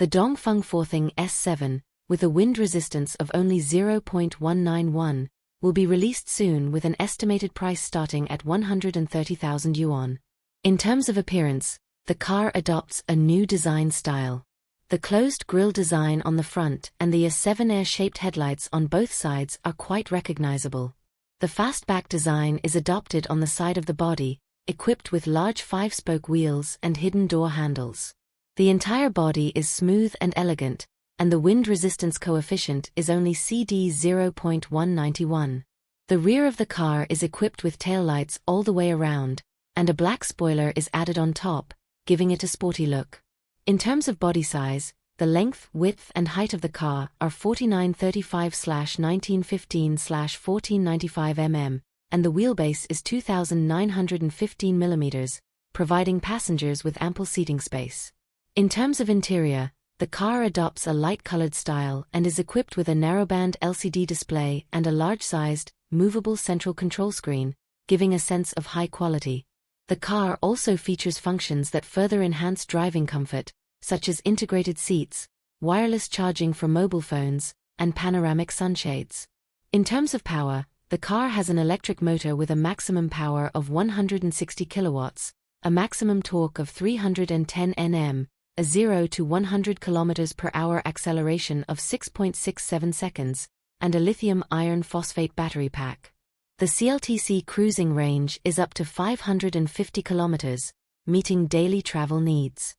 The Dongfeng Forthing S7, with a wind resistance of only 0.191, will be released soon with an estimated price starting at 130,000 yuan. In terms of appearance, the car adopts a new design style. The closed grille design on the front and the S7 air-shaped headlights on both sides are quite recognizable. The fastback design is adopted on the side of the body, equipped with large 5-spoke wheels and hidden door handles. The entire body is smooth and elegant, and the wind resistance coefficient is only CD 0.191. The rear of the car is equipped with taillights all the way around, and a black spoiler is added on top, giving it a sporty look. In terms of body size, the length, width and height of the car are 4935/1915/1495 mm, and the wheelbase is 2915 mm, providing passengers with ample seating space. In terms of interior, the car adopts a light-colored style and is equipped with a narrowband LCD display and a large-sized, movable central control screen, giving a sense of high quality. The car also features functions that further enhance driving comfort, such as integrated seats, wireless charging for mobile phones, and panoramic sunshades. In terms of power, the car has an electric motor with a maximum power of 160 kilowatts, a maximum torque of 310 Nm, a 0 to 100 km per hour acceleration of 6.67 seconds, and a lithium iron phosphate battery pack. The CLTC cruising range is up to 550 km, meeting daily travel needs.